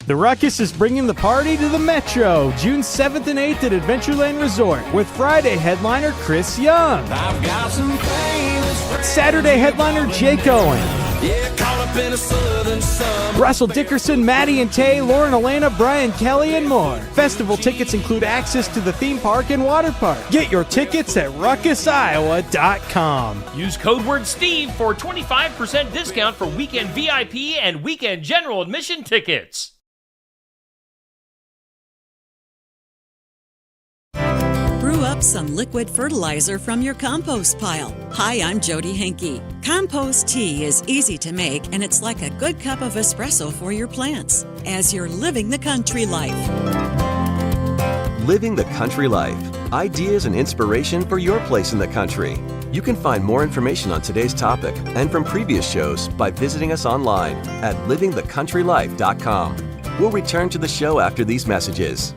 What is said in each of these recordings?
The Ruckus is bringing the party to the Metro, June 7th and 8th at Adventureland Resort, with Friday headliner Chris Young. I've got some famous Saturday headliner Jake Owen. yeah, caught up in a southern summer. Russell Dickerson, Maddie and Tay, Lauren Elena, Brian Kelly, and more. Festival tickets include access to the theme park and water park. Get your tickets at ruckusiowa.com. Use code word Steve for 25% discount for weekend VIP and weekend general admission tickets. Brew up some liquid fertilizer from your compost pile. Hi, I'm Jody Henke. Compost tea is easy to make, and it's like a good cup of espresso for your plants as you're living the country life. Living the Country Life. Ideas and inspiration for your place in the country. You can find more information on today's topic and from previous shows by visiting us online at livingthecountrylife.com. We'll return to the show after these messages.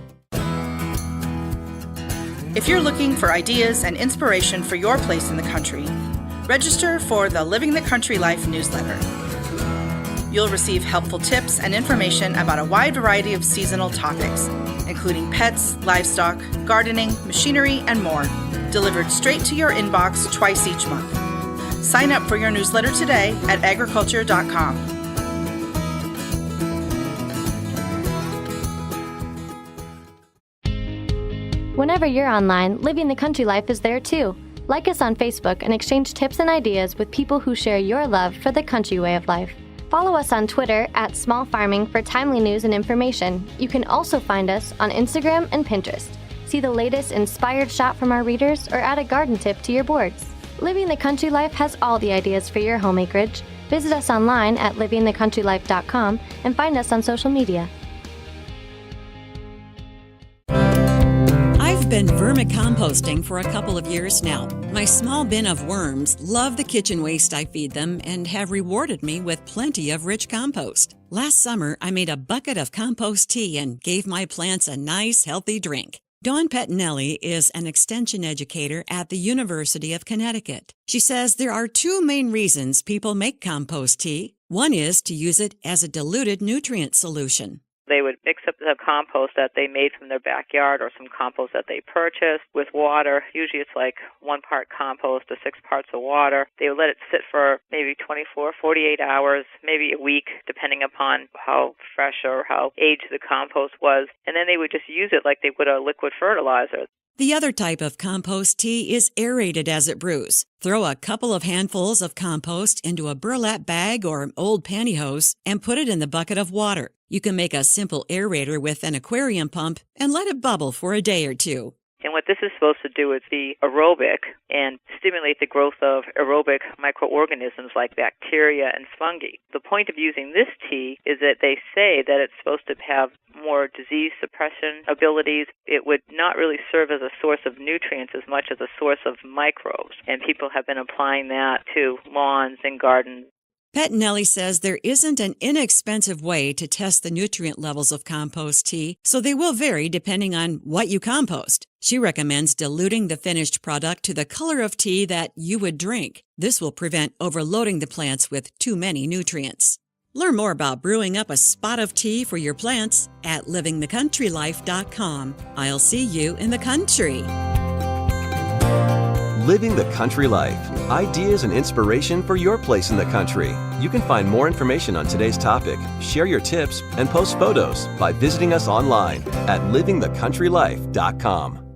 If you're looking for ideas and inspiration for your place in the country, register for the Living the Country Life newsletter. You'll receive helpful tips and information about a wide variety of seasonal topics, including pets, livestock, gardening, machinery, and more, delivered straight to your inbox twice each month. Sign up for your newsletter today at agriculture.com. Whenever you're online, Living the Country Life is there too. Like us on Facebook and exchange tips and ideas with people who share your love for the country way of life. Follow us on Twitter at Small Farming for timely news and information. You can also find us on Instagram and Pinterest. See the latest inspired shot from our readers or add a garden tip to your boards. Living the Country Life has all the ideas for your home acreage. Visit us online at livingthecountrylife.com and find us on social media. I've been vermicomposting for a couple of years now. My small bin of worms love the kitchen waste I feed them and have rewarded me with plenty of rich compost. Last summer, I made a bucket of compost tea and gave my plants a nice, healthy drink. Dawn Pettinelli is an extension educator at the University of Connecticut. She says there are two main reasons people make compost tea. One is to use it as a diluted nutrient solution. They would mix up the compost that they made from their backyard or some compost that they purchased with water. Usually it's like 1 part compost to 6 parts of water. They would let it sit for maybe 24, 48 hours, maybe a week, depending upon how fresh or how aged the compost was. And then they would just use it like they would a liquid fertilizer. The other type of compost tea is aerated as it brews. Throw a couple of handfuls of compost into a burlap bag or old pantyhose and put it in the bucket of water. You can make a simple aerator with an aquarium pump and let it bubble for a day or two. And what this is supposed to do is be aerobic and stimulate the growth of aerobic microorganisms like bacteria and fungi. The point of using this tea is that they say that it's supposed to have more disease suppression abilities. It would not really serve as a source of nutrients as much as a source of microbes. And people have been applying that to lawns and gardens. Pettinelli says there isn't an inexpensive way to test the nutrient levels of compost tea, so they will vary depending on what you compost. She recommends diluting the finished product to the color of tea that you would drink. This will prevent overloading the plants with too many nutrients. Learn more about brewing up a spot of tea for your plants at livingthecountrylife.com. I'll see you in the country. Living the Country Life. Ideas and inspiration for your place in the country. You can find more information on today's topic, share your tips, and post photos by visiting us online at livingthecountrylife.com.